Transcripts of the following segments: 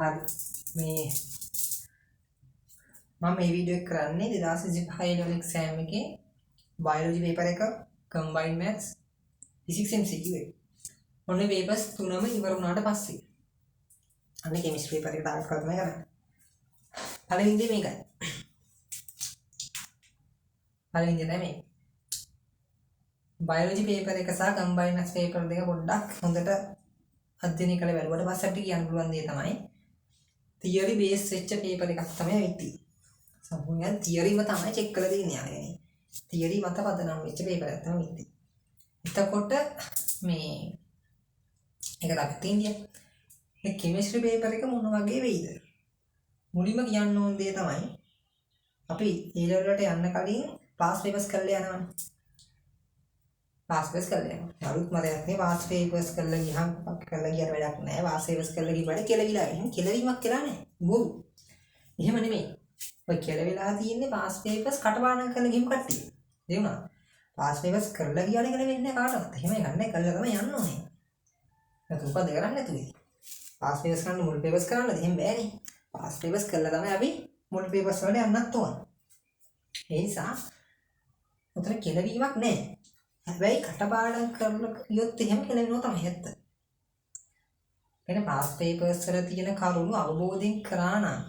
හරි මේ මම මේ වීඩියෝ එක කරන්නේ 2025 level exam එකේ biology paper එක combined maths physics MCQ එක. ඔන්න papers තුනම ඉවර වුණාට පස්සේ අන්න chemistry paper එක තාක් කරලා තමයි කරන්නේ. පළවෙනි දේ මේකයි. පළවෙනි දේ තමයි biology paper එක සහ combined maths paper දෙක පොඩ්ඩක් හොඳට අධ්‍යයනය කරලා බලුවට පස්සේ අපිට කියන්න පුළුවන් දේ තමයි theory base වෙච්ච paper එකක් තමයි වෙන්නේ. සම්පූර්ණයෙන් theory ම තමයි check කරලා දෙන්නේ යාළුවනේ. theory මත පදනම් වෙච්ච paper එකක් තමයි වෙන්නේ. එතකොට මේ ඒක තමයි තියෙන්නේ. මේ chemistry paper එක මොන වගේ වෙයිද? මුලින්ම කියන්න ඕන දේ තමයි අපි A level වලට යන්න කලින් past papers කරලා යනවානේ. past papers කරලා යනවා. අලුත් මතයක් නේ past papers කරලා ගියහම කරලා ගියට වැඩක් නැහැ. past papers කරලා ගිහුවාට කෙලවිලා එහෙම කෙලවීමක් කියලා නැහැ. බොරු. එහෙම නෙමෙයි. ඔය කෙලවිලා තියෙන්නේ past papers කටපාඩම් කරලා ගිහම කට්ටිය. තේරුණා? past papers කරලා ගියාට කෙලවෙන්නේ නැහැ කාටවත්. එහෙම යන්නේ කරලා තමයි යන්න ඕනේ. ඒක මොකද කරන්නේ නැතුවේ. past papers කරන්න මුල් papers කරන්නද? එහෙම බෑනේ. past papers කරලා තමයි අපි මුල් papers වලට යන්නත් ඕන. ඒ නිසා උතර කෙලවීමක් නැහැ. හැබැයි කටපාඩම් කරලා ගියොත් එහෙම කෙලවෙනවා තමයි ඇත්ත. එනේ past papers වල තියෙන කරුණු අවබෝධයෙන් කරා නම්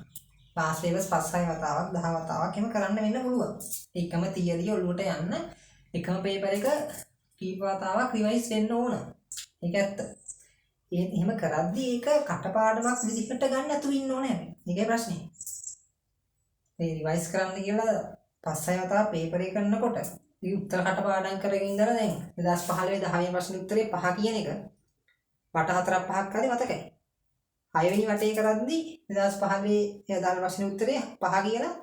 past papers 5-6 වතාවක් 10 වතාවක් එහෙම කරන්න වෙන්න පුළුවන්. එකම theory ඔළුවට යන්න එකම paper එක කීප වතාවක් revise වෙන්න ඕන. ඒක ඇත්ත. එහෙම කරද්දී ඒක කටපාඩමක් විදිහට ගන්න නැතුව ඉන්න ඕනේ. ඒකයි ප්‍රශ්නේ. මේ revise කරන්න කියලා 5-6 වතාවක් paper එක කරනකොට මේ උත්තර කටපාඩම් කරගෙන ඉඳලා දැන් 2015 10 ප්‍රශ්න උත්තරේ 5 කියන එක වට 4ක් 5ක් හරි මතකයි. 6 වෙනි වටේ කරද්දී 2015 දාන ප්‍රශ්න උත්තරේ 5 කියලා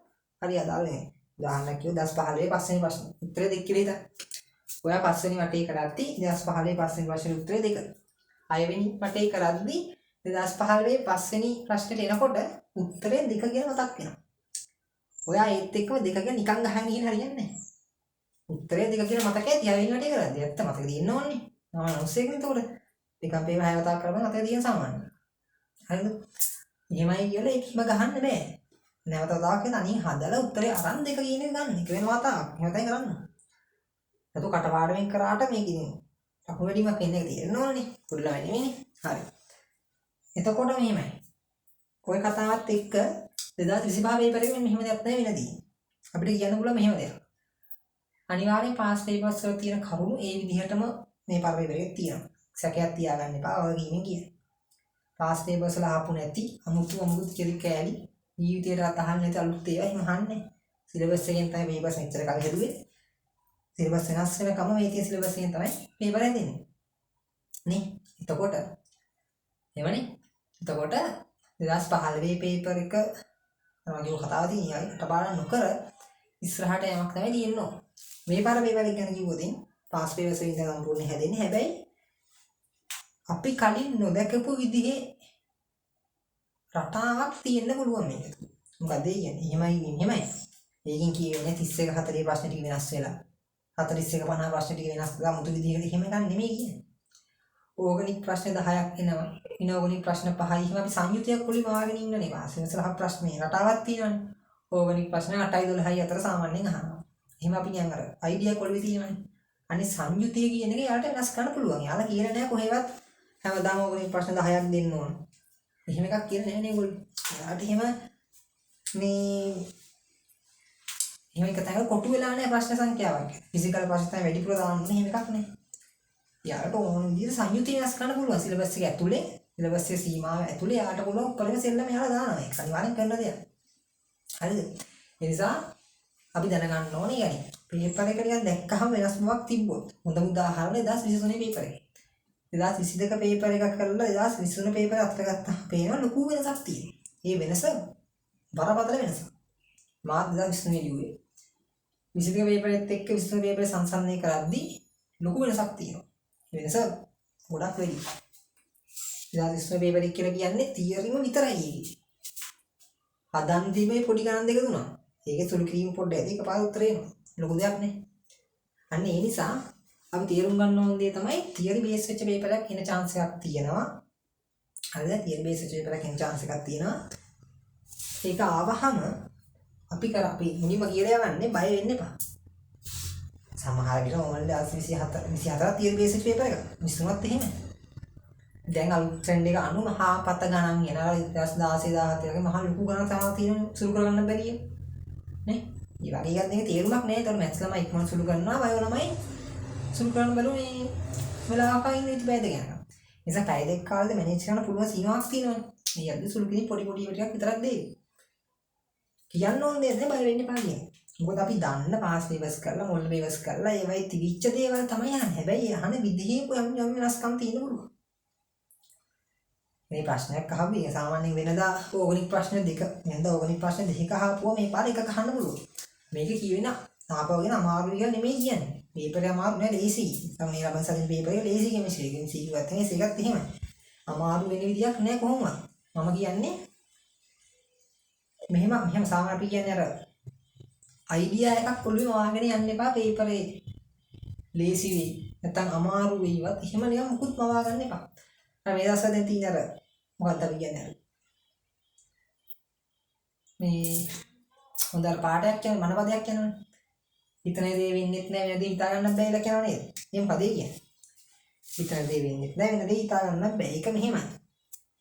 හරි අදාළ නැහැ. උදාහරණයක් කිව්වොත් 2015 පස්වෙනි ප්‍රශ්න උත්තරේ 2 කියලා හිතන්න. ඔයා 5 වෙනි වටේ කරද්දී 2015 පස්වෙනි ප්‍රශ්න උත්තරේ 2. 6 වෙනි වටේ කරද්දී 2015 පස්වෙනි ප්‍රශ්නෙට එනකොට උත්තරේ 2 කියලා මතක් වෙනවා. ඔයා ඒත් එක්කම 2 කියලා නිකන් ගහගෙන ඉන්න හරියන්නේ නැහැ. උත්තරේ 2 කියලා මතකයි 6 වෙනි වටේ කරද්දී. ඇත්ත මතක තියෙන්න ඕනේ. මම නෝස්සෙකින් එතකොට දෙකක් පේව 6 වතාවක් කරපන් මතක තියෙන සාමාන්‍යයෙන්. හරිද? එහෙමයි කියලා ඒකම ගහන්න බෑ. නැවත වතාවක් වෙන අනින් හදලා උත්තරේ අරන් 2 කියන එක ගන්න. එක වෙන වතාවක්. එහෙම තමයි කරන්න. එතකොට කටපාඩමින් කරාට මේක ඉතින් ලකුණු වැඩිමක් එන්න එක තියෙන්න ඕනේ. පොඩි ළමයි නෙමෙයිනේ. හරි. එතකොට මෙහෙමයි. ඔය කතාවත් එක්ක 2025 පේපර් එකේ මෙහෙම දෙයක් තමයි වෙලා තියෙන්නේ. අපිට කියන්න පුළුවන් මෙහෙම දෙයක්. අනිවාර්යෙන් past papers වල තියෙන කරුණු ඒ විදිහටම මේ පරපේපර් එකේ තියෙනවා. සැකයක් තියාගන්න එපා. ඔය ගීමින් කියන්නේ. past papers වල ආපු නැති අමුතු කෙලි කෑලි ජීවිතේට අහන්න නැති අලුත් ඒවා එහෙම අහන්නේ. සිලබස් එකෙන් තමයි papers මෙච්චර කල් හැදුවේ. සිලබස් වෙනස් වෙනකම මේ තියෙන සිලබස් එකෙන් තමයි paper හැදෙන්නේ. නේ? එතකොට එවනේ. එතකොට 2015 paper එක තමයි කතාව තියෙන්නේ. කටපාඩම් නොකර ඉස්සරහට යamak තමයි තියෙන්නේ. මේ පාර paper එක ගැන කිව්වොත් past papers වලින් තමයි සම්පූර්ණ හැදෙන්නේ. හැබැයි අපි කලින් නොදකපු විදිහේ රටාවක් තියෙන්න පුළුවන් මේක. මොකද ඒ කියන්නේ එහෙමයි. ඒකෙන් කියවෙන්නේ 31 40 ප්‍රශ්න ටික වෙනස් වෙලා 41 50 ප්‍රශ්න ටික වෙනස් කරලා මුතු විදිහකට එහෙම එකක් නෙමෙයි කියන්නේ. ඕගනික් ප්‍රශ්න 10ක් එනවා. ඉනෝගනික් ප්‍රශ්න 5යි. එහෙම අපි සංයුතියක් වලින් ආගෙන ඉන්නනේ. වාසියසල ප්‍රශ්න මේ රටාවක් තියෙනවානේ. ඕගනික් ප්‍රශ්න 8යි 12යි අතර සාමාන්‍යයෙන් අහනවා. එහෙම අපි නිකන් අර අයිඩියා කොල්ලේ තියෙනවානේ. අනිත් සංයුතිය කියන එක යාට වෙනස් කරන්න පුළුවන්. යාලා කියලා නෑ කොහෙවත් හැමදාම ඕගනික් ප්‍රශ්න 10ක් දෙන්න ඕන. එහෙම එකක් කියලා නෑ නේ ඒගොල්ලෝ. යාට එහෙම මේ එහෙම එක තමයි කොටු වෙලා නෑ ප්‍රශ්න සංඛ්‍යාවක්. ෆිසිකල් ප්‍රශ්න තමයි වැඩිපුර දාන්නේ. එහෙම එකක් නෑ. යාට ඕන විදිහට සංයුතිය වෙනස් කරන්න පුළුවන්. සිලබස් එක ඇතුලේ සිලබස් එකේ සීමාව ඇතුලේ යාට පුළුවන් උපරිම සෙල්ලම යාලා දානවා. ඒක අනිවාර්යෙන් කරන දෙයක්. හරිද? ඒ නිසා අපි දැනගන්න ඕනේ يعني පේපර් එක නිකන් දැක්කහම වෙනස් බවක් තිබ්බොත් හොඳම උදාහරණය 2023 පේපර් එක. 2022 පේපර් එකක් කරලා 2023 පේපර් අතට ගත්තා. පේනවා ලොකු වෙනසක් තියෙනවා. මේ වෙනස බරපතල වෙනසක්. මාත් 2023 ලියුවේ. 22 පේපර් එකත් එක්ක 23 පේපර් සංසන්දනය කරද්දී ලොකු වෙනසක් තියෙනවා. වෙනස ගොඩක් වැඩි. 2023 පේපර් එක කියලා කියන්නේ තියරිම විතරයි ඒකේ. හදන් දීමේ පොඩි ගණන් දෙක තුනක්. ඒකේ සුළු කිරීම පොඩ්ඩක් ඇති එකපාර උත්තර එනවා. ලොකු දෙයක් නේ. අන්න ඒ නිසා අපි තේරුම් ගන්න ඕන දේ තමයි තියරි බේස් වෙච්ච පේපර් එකක් එන chance එකක් තියෙනවා. හරිද? තියරි බේස් වෙච්ච පේපර් එකකින් chance එකක් තියෙනවා. ඒක ආවහම අපි මුලින්ම කියලා යවන්නේ බය වෙන්න එපා. සමහර විට මොමල්ද 24 තියරි බේස් වෙච්ච පේපර් එක. 23ත් එහෙම. දැන් අලුත් ට්‍රෙන්ඩ් එක අනුව මහා පත ගණන් එනවා 2016 17 වගේ මහා ලොකු ගණන් තමයි තියෙන සුළු කරගන්න බැරිය. නේ? ඒ වගේ එකක් දෙක තේරුමක් නැහැ. ඒතකොට මැත්ස් ළමයි ඉක්මන සුළු කරනවා, බයෝ ළමයි සුළු කරන්න බැලුව මේ වෙලාවක ඉන්න ඉති බෑද කියනවා. නිසා පැය දෙක කාලෙද මැනේජ් කරන්න පුළුවන් සීමාවක් තියෙනවනේ. මේ යද්දි සුළු කිරි පොඩි ටිකක් විතරක් දෙයි. කියන්න ඕනේ නැහැ බය වෙන්න එපා කියන්නේ. මොකද අපි දන්න පාස් පේපර්ස් කරලා මොල් පේපර්ස් කරලා ඒවයි තිබිච්ච දේවල් තමයි අහන්නේ. හැබැයි අහන විදිහේ යම් වෙනස්කම් තියෙන්න පුළුවන්. මේ ප්‍රශ්නයක් අහුවේ සාමාන්‍යයෙන් වෙනදා ඕගනික් ප්‍රශ්න දෙක වෙනදා ඕගනික් ප්‍රශ්න දෙකක අහපුවා මේ පාර එකක අහන්න පුළුවන්. මේක කියවෙන ආපහුගෙන අමාරු විදිහ නෙමෙයි කියන්නේ. පේපරේ අමාරු නෑ ලේසි. තමයි ලබන සතියේ පේපරේ ලේසි කෙමිස්ට්‍රි එකෙන් සීගත් එකේ ඒකත් එහෙමයි. අමාරු වෙන විදියක් නෑ කොහොමද? මම කියන්නේ මෙහෙම සාමාන්‍ය අපි කියන්නේ අර අයිඩියා එකක් ඔළුවේ වාගෙන යන්න එපා පේපරේ ලේසි වෙයි. නැත්නම් අමාරු වෙයිවත් එහෙම නිකන් මුකුත් මවා ගන්න එපා. අර මේ දවස්වල දැන් තියෙන අර මොකක්ද අපි කියන්නේ අර මේ හොඳ අර පාඩයක් කියන්නේ මනපදයක් කියනවනේ. හිතන දේ වෙන්නෙත් නෑ වෙන දේ හිතා ගන්නත් බැහැ කියලා කියනව නේද? එහෙම පදේ කියන්නේ. හිතන දේ වෙන්නෙත් නෑ වෙන දේ හිතා ගන්නත් බැහැ. ඒක මෙහෙමයි.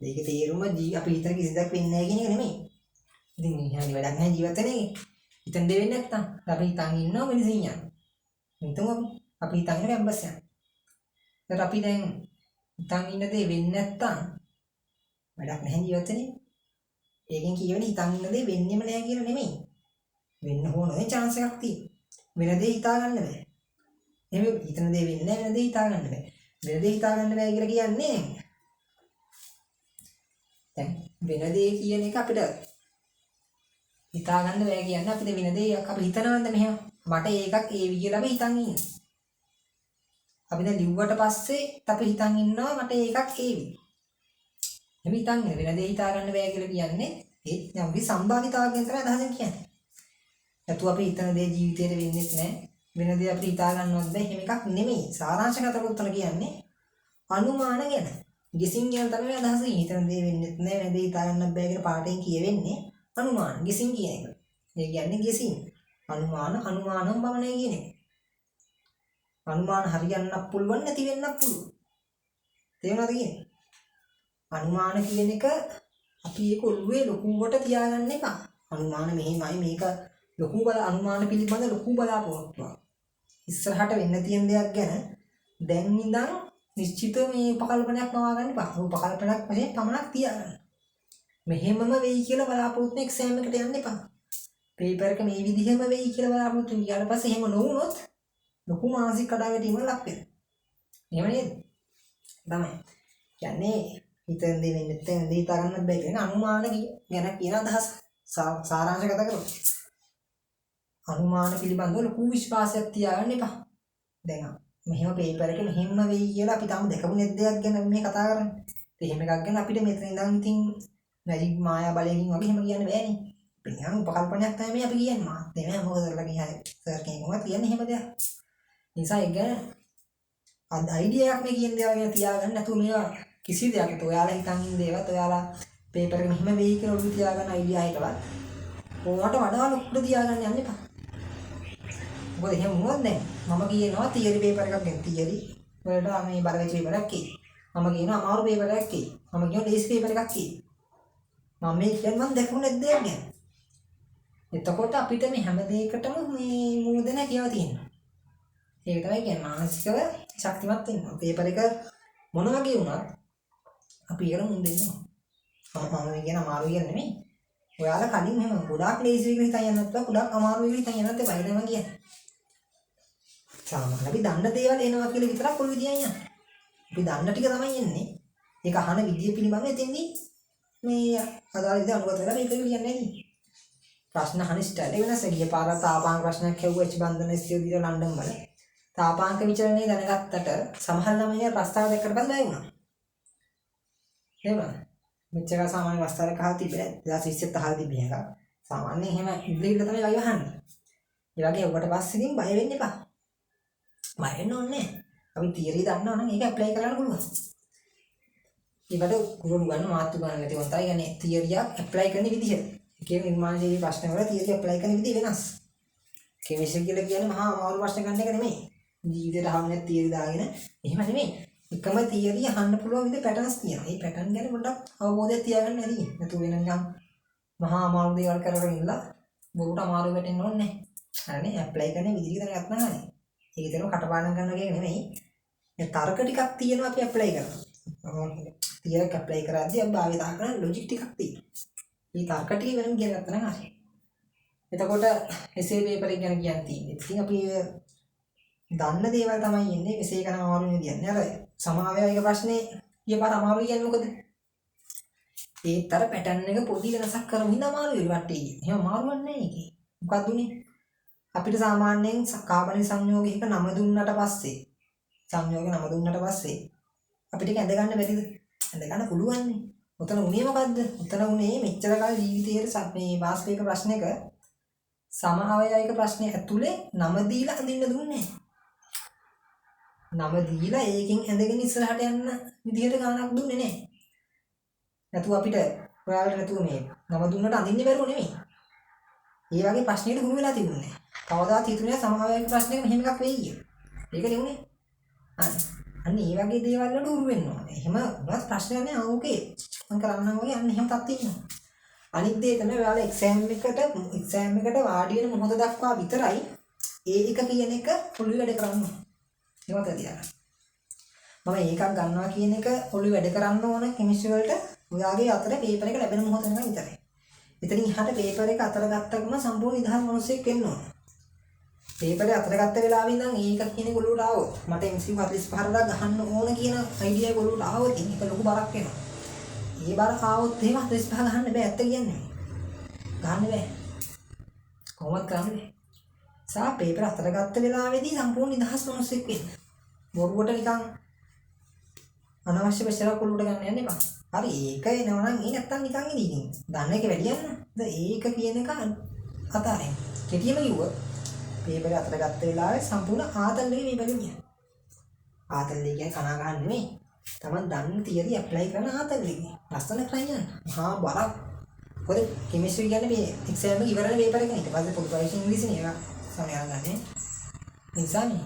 මේකේ තේරුම අපි හිතන කිසි දෙයක් වෙන්නේ නැහැ කියන එක නෙමෙයි. ඉතින් මෙහානි වැඩක් නැහැ ජීවිත වෙන එකේ. හිතන දේ වෙන්නේ නැත්තම් අපි හිතන් ඉන්නවා මෙනිසින් යනවා. හිතමු අපි හිතන් ඉන්න කැම්පස් යනවා. ඒත් අපි දැන් හිතන් ඉන්න දේ වෙන්නේ නැත්තම් වැඩක් නැහැ ජීවිත වෙන එකේ. ඒකෙන් කියවෙන්නේ හිතන් ඉන්න දේ වෙන්නේම නැහැ කියලා නෙමෙයි. වෙන්න ඕනේ chance එකක් තියෙනවා. වෙන දේ හිතා ගන්න බෑ. එහෙම හිතන දේ වෙන්නේ නැහැ වෙන දේ හිතා ගන්න බෑ. වෙන දේ හිතා ගන්න බෑ කියලා කියන්නේ දැන් වෙන දේ කියන එක අපිට හිතා ගන්න බෑ කියන්නේ අපිට වෙන දේක් අපි හිතනවද මෙහෙම මට ඒකක් ඒවි කියලා අපි හිතන් ඉන්නේ. අපි දැන් ලිව්වට පස්සේ අපි හිතන් ඉන්නවා මට ඒකක් ඒවි. එහෙම හිතන් ඉන්නේ වෙන දේ හිතා ගන්න බෑ කියලා කියන්නේ ඒ යම් කිසි සම්භාවිතාවකින් තමයි අදහසෙන් කියන්නේ. නැතු අපි හිතන දේ ජීවිතේට වෙන්නේ නැහැ. වෙන දේ අපිට හිතා ගන්නවත් බෑ. එහෙම එකක් නෙමෙයි. සාරාංශගත උත්තර කියන්නේ අනුමාන ගැන. ගෙසින් ගැන තමයි අදහස. හිතන දේ වෙන්නේ නැහැ. වෙන දේ හිතා ගන්නත් බෑ කියලා පාඩයෙන් කියවෙන්නේ අනුමාන. ගෙසින් කියන එක. ඒ කියන්නේ ගෙසින්. අනුමානම් බවනේ කියන එක. අනුමාන හරියන්නත් පුළුවන් නැති වෙන්නත් පුළුවන්. තේරුණාද කියන්නේ? අනුමාන කියන එක අපි ඒක ඔළුවේ ලොකුවට තියාගන්න එපා. අනුමාන මෙහෙමයි මේක ලොකු අනුමාන පිළිබඳ ලොකු බලාපොරොත්තුවක්. ඉස්සරහට වෙන්න තියෙන දෙයක් ගැන දැන් ඉඳන් නිශ්චිත මේ උපකල්පනයක් මවා ගන්න එපා. උපකල්පනයක් වශයෙන් පමණක් තියාගන්න. මෙහෙමම වෙයි කියලා බලාපොරොත්තු එක්සෑම් එකට යන්න එපා. පේපර් එක මේ විදිහම වෙයි කියලා බලාපොරොත්තු ඊට පස්සේ එහෙම නොවුනොත් ලොකු මානසික කඩාවැටීමකට ලක් වෙනවා. එහෙම නේද? තමයි. කියන්නේ හිතෙන් දේ වෙන්නේ නැත්නම් දේ හිතා ගන්නත් බැහැ කියන අනුමාන ගැන කියන අදහස සාරාංශගත කරොත් අනුමාන පිළිබඳව ලොකු විශ්වාසයක් තියාගන්න එපා. දැන් මෙහෙම පේපර් එක මෙහෙම වෙයි කියලා අපි තාම දැකපු නැත් දෙයක් ගැන මේ කතා කරන්නේ. එහෙම එකක් ගැන අපිට මෙතන ඉඳන් ඉතින් මැජික් මායා බලයෙන් වගේ එහෙම කියන්න බෑනේ. අපි නිකන් උපකල්පනයක් තමයි මේ අපි කියන්නේ. මාත් නෙමෙයි මොකද කරලා කියන්නේ සර් කෙනෙක්වත් කියන්නේ එහෙම දෙයක්. නිසා ඒක ගැන අයිඩියා එකක් මේ කියන දේවල් ගැන තියාගන්න නැතුව මේවා කිසි දෙයක් නැතුව ඔයාලා හිතන් ඉන්න දේවත් ඔයාලා පේපර් එක මෙහෙම වෙයි කියලා ඔළුවේ තියාගන්න අයිඩියා එකවත් ඕකට වඩා ලොකුට තියාගන්න යන්න එපා. මොකද එහෙම වුණොත් දැන් මම කියනවා තියරි පේපර් එකක් ගැන තියරි වලට මේ බල වෙච්ච පේපර් එකක් කි. මම කියනවා අමාරු පේපර් එකක් කි. මම කියනවා ලේසි පේපර් එකක් කි. මම මේ කියන්නේ මම දැකපු නැද්ද දෙයක් ගැන. එතකොට අපිට මේ හැම දෙයකටම මේ මූද නැතිව තියෙනවා. ඒක තමයි කියන්නේ මානසිකව ශක්තිමත් වෙන්න. පේපර් එක මොන වගේ වුණත් අපි ඒකට මුන් දෙන්න ඕන. මම කියන අමාරු කියන්නේ නෙමෙයි. ඔයාලා කලින් මෙහෙම ගොඩාක් ලේසි විදිහට හිතන් යන්නත් බෑ. ගොඩාක් අමාරු විදිහට හිතන් යන්නත් බෑ. ඒකම කියන්නේ. සාමාන්‍යයෙන් අපි දන්න දේවල් එනවා කියලා විතරක් පොළු විදියන් යන්නේ. අපි දන්න ටික තමයි එන්නේ. ඒක අහන විදිය පිළිබඳව එතෙන්දී මේ අදාළ විදිහ අනුගත වෙලා මේක කියන්නේ නැහැ. ප්‍රශ්න අහන ස්ටයිල් වෙනස්. ගිය පාර තාපාංක ප්‍රශ්නයක් ඇහුවා එච් බන්ධන ස්ථිර දින ලන්ඩන් වල. තාපාංක විචලනය දැනගත්තට සමහර ළමයි ප්‍රස්තාව දැක්කට පස්සේ බය වුණා. එහෙමද? මෙච්චර සාමාන්‍ය ප්‍රස්තාවයක් අහලා තිබ්බේ 2020ත් අහලා තිබ්බේ එක. සාමාන්‍යයෙන් එහෙම ඉබ්ලිල තමයි වයි වහන්නේ. ඒ වගේ ඔබට පස්සේ ඉතින් බය වෙන්න එපා. බය වෙන්න ඕනේ නැහැ. අපි තියරි දන්නවා නම් ඒක ඇප්ලයි කරන්න පුළුවන්. ඒකට කුරුළු ගන්න මාතු ගන්න නැති වන්තයි කියන්නේ තියරියක් ඇප්ලයි කරන විදිහ. ඒකේ නිර්මාණශීලී ප්‍රශ්න වල තියරිය ඇප්ලයි කරන විදිහ වෙනස්. කෙමිස්ට්‍රි කියලා කියන්නේ මහා අමාරු ප්‍රශ්න ගන්න එක නෙමෙයි. ජීවිතේට අහන්නේ තියරි දාගෙන එහෙම නෙමෙයි. එකම තියරිය අහන්න පුළුවන් විදිහ පැටර්න්ස් තියෙනවා. මේ පැටර්න් ගැන පොඩ්ඩක් අවබෝධයක් තියාගන්න ඇති. නැතු වෙන නිකන් මහා අමාරු දේවල් කරගෙන ඉන්න බොරුට අමාරු වෙටෙන්න ඕනේ නැහැ. හරිනේ ඇප්ලයි කරන විදිහ විතර ගත්තා හරිනේ. ඒක විතරම කටපාඩම් කරනවා කියන එක නෙමෙයි. මේ තර්ක ටිකක් තියෙනවා අපි ඇප්ලයි කරනවා. තියරක් ඇප්ලයි කරද්දී අපි භාවිතා කරන ලොජික් ටිකක් තියෙනවා. මේ තර්ක ටික වෙනම කියලා ගත්තා නම් හරියි. එතකොට එසේ පේපර් එක ගැන කියන්න තියෙන්නේ. ඉතින් අපි දන්න දේවල් තමයි ඉන්නේ එසේ කරන අමාරු කියන්නේ. අර සමාවයයික ප්‍රශ්නේ ඊපාර අමාරු කියන්නේ මොකද? ඒතර පැටර්න් එක පොඩි වෙනසක් කරමින් අමාරුයි වටේ. එහෙම අමාරුවක් නැහැ ඒකේ. මොකක්ද උනේ? අපිට සාමාන්‍යයෙන් කාබනික සංයෝගයක නම දුන්නට පස්සේ සංයෝගය නම දුන්නට පස්සේ අපිට ඒක ඇඳ ගන්න බැරිද? ඇඳ ගන්න පුළුවන් නේ. උතන උනේ මොකද්ද? උතන උනේ මෙච්චර කාල ජීවිතයේ මේ වාස්තවික ප්‍රශ්නයක සමාවයයික ප්‍රශ්නේ ඇතුලේ නම දීලා අඳින්න දුන්නේ. නම දීලා ඒකෙන් ඇඳගෙන ඉස්සරහට යන්න විදිහට ගානක් දුන්නේ නැහැ. නැතුව අපිට ඔයාලට නැතුව මේ නම දුන්නට අඳින්න බැරුව නෙමෙයි. ඒ වගේ ප්‍රශ්නෙට හුරු වෙලා තිබුණේ නැහැ. කවදාත් හිතුනේ සමාවයයික ප්‍රශ්නයක මෙහෙම එකක් වෙයි කියලා. ඒක නෙවුනේ. අන්න ඒ වගේ දේවල් වලට හුරු වෙන්න ඕනේ. එහෙම උනත් ප්‍රශ්නයක් නෑ ඕකේ. මම කරන්නම් වගේ අන්න එහෙම තත්ත්වෙ ඉන්නවා. අනිත් දේ තමයි ඔයාලා එක්සෑම් එකට වාඩි වෙන මොහොත දක්වා විතරයි ඒ එක කියන එක ඔළුවේ වැඩ කරන්න ඕනේ. ඒවත් තියාගන්න. මම ඒකක් ගන්නවා කියන එක ඔළුවේ වැඩ කරන්න ඕන කෙමිස්ට්‍රි වලට ඔයාගේ අතර පේපර් එක ලැබෙන මොහොත වෙනවා විතරයි. එතනින් එහාට පේපර් එක අතර ගත්තකම සම්පූර්ණ නිදහස් මිනිස්සෙක් වෙන්න ඕන. පේපර් එක අතර ගත්ත වෙලාවෙ ඉඳන් ඒකක් කියන එක ඔළුවට ආවොත් මට MCQ 45ක් ගහන්න ඕන කියන අයිඩියා එක ඔළුවට ආවොත් ඒක ලොකු බරක් වෙනවා. ඒ බර ආවොත් එහෙම 45 ගහන්න බෑ ඇත්ත කියන්නේ. ගන්න බෑ. කොහොමද කරන්නේ? සා පේපර් අතර ගත්ත වෙලාවේදී සම්පූර්ණ නිදහස් මිනිස්සෙක් වෙන්න. බොරුවට නිකන් අනවශ්‍ය ප්‍රශ්න ඔළුවට ගන්න යන්න එපා. හරි ඒක එනවා නම් ඒ නැත්තම් නිකන් ඉඳින්. දන්න එක වැඩි යන්න. ඒක කියන එක අතාරින්. කෙටියම කිව්වොත් පේපර් අතර ගත්ත වෙලාවේ සම්පූර්ණ ආතල්ලේ මේ බැලුමිය. ආතල්ලේ කියන්නේ කනා ගන්න නෙමෙයි. තමන් දන්න තියරි ඇප්ලයි කරන ආතල්ලේ. ලස්සන කරගෙන මහා බරක්. මොකද කෙමිස්ට්‍රි කියන්නේ මේ එක්සෑම් එක ඉවරන පේපර් එක නේ. ඊට පස්සේ පොදු පරීක්ෂා ඉංග්‍රීසි නේ ඒවා සමයන් ගන්න. ඉන්සානේ.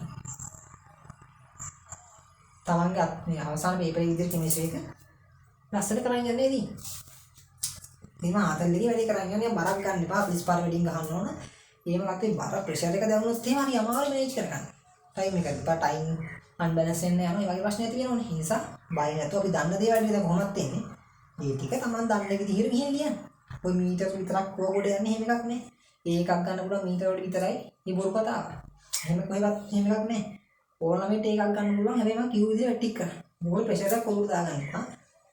තමන්ගේ මේ අවසාන පේපර් එක විදිහට කෙමිස්ට්‍රි එක ලස්සන කරගෙන යන්නේ නේද? මේ ආතල්ලේ වැඩි කරගෙන යන්නේ බරක් ගන්න එපා. 35 වැඩින් ගහන්න ඕන. එහෙම නැත්නම් බර ප්‍රෙෂර් එක දැනුනොත් එහෙම හරි අමාරු මැනේජ් කරගන්න. ටයිම් එක දෙපා ටයිම් අන්බැලන්ස් වෙන්න යනවා. ඒ වගේ ප්‍රශ්න තියෙනවනේ. ඒ නිසා බය නැතුව අපි දන්න දේවල් විතර කොහොමද එන්නේ. මේ ටික Taman දන්න විදිහට ගිහින් ලියන්න. ඔය මීටර් විතරක් කොහොමද යන්නේ එහෙම එකක් නෑ. ඒකක් ගන්න පුළුවන් මීටර වල විතරයි. මේ බොරු කතාව. එහෙම කොහෙවත් එහෙම එකක් නෑ. ඕනමෙට ඒකක් ගන්න පුළුවන්. හැබැයි මම කිව් විදිහට ටික කරන්න. මොකද ප්‍රෙෂර් එක කොහොමද දාගන්න.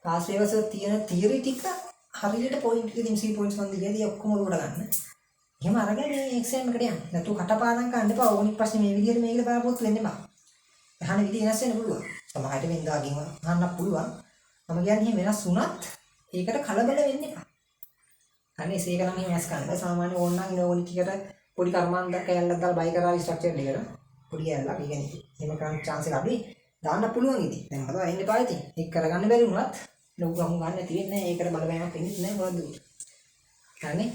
පාස් වේවස් තියෙන තියරි ටික හරියට පොයින්ට් එකකින් MC පොයින්ට්ස් වන්දි කියදී ඔක්කොම උඩ ගන්න. එහෙම අරගෙන මේ එක්සෑම් එකට යන්න. නැතු කටපාඩම් කරන්න එපා. ඕනික් ප්‍රශ්නේ මේ විදිහට මේකට දාපොත් වෙන්න එපා. අහන විදිහ වෙනස් වෙන්න පුළුවන්. සමහරට වෙන්දාකින් අහන්න පුළුවන්. මම කියන්නේ වෙනස් වුණත් ඒකට කලබල වෙන්න එපා. අනේ ඒක නම් එහෙම වෙනස් කරන්න බෑ. සාමාන්‍ය ඕන නම් ඕනික් එකට පොඩි කර්මාන්ත කැලලක් දාලා බයි කරලා ස්ට්‍රක්චර් එකට පොඩි කැලලක්. ඒ කියන්නේ එහෙම කරන්න chance එක අඩුයි. දාන්න පුළුවන් ඉතින්. දැන් මට එන්න එපා ඉතින්. ඒක කරගන්න බැරි වුණත් ලොකු ගමු ගන්න නැති වෙන්නේ නැහැ. ඒකට බලපෑමක් වෙන්නේ නැහැ මොකද්ද? හරිනේ.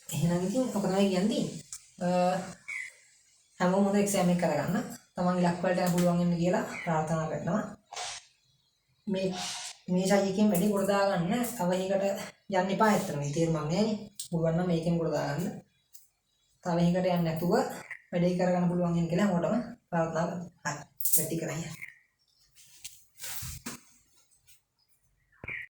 එහෙනම් ඉතින් ඔක තමයි කියන්නේ. හැමෝම හොඳ එක්සෑම් එක කරගන්න. තමන්ගේ ලක් වලට යන්න පුළුවන් වෙන්න කියලා ප්‍රාර්ථනා කරනවා. මේ ශායකයෙන් වැඩි කොට දාගන්න. තව එකකට යන්න එපා ඇත්තටම. මේ තේරුමක් නැහැ නේ. පුළුවන් නම් මේකෙන් කොට දාගන්න. තව එකකට යන්න නැතුව වැඩේ කරගන්න පුළුවන් වෙන කියලා හැමෝටම ප්‍රාර්ථනා කරනවා. හරි. වැඩි කරගන්න.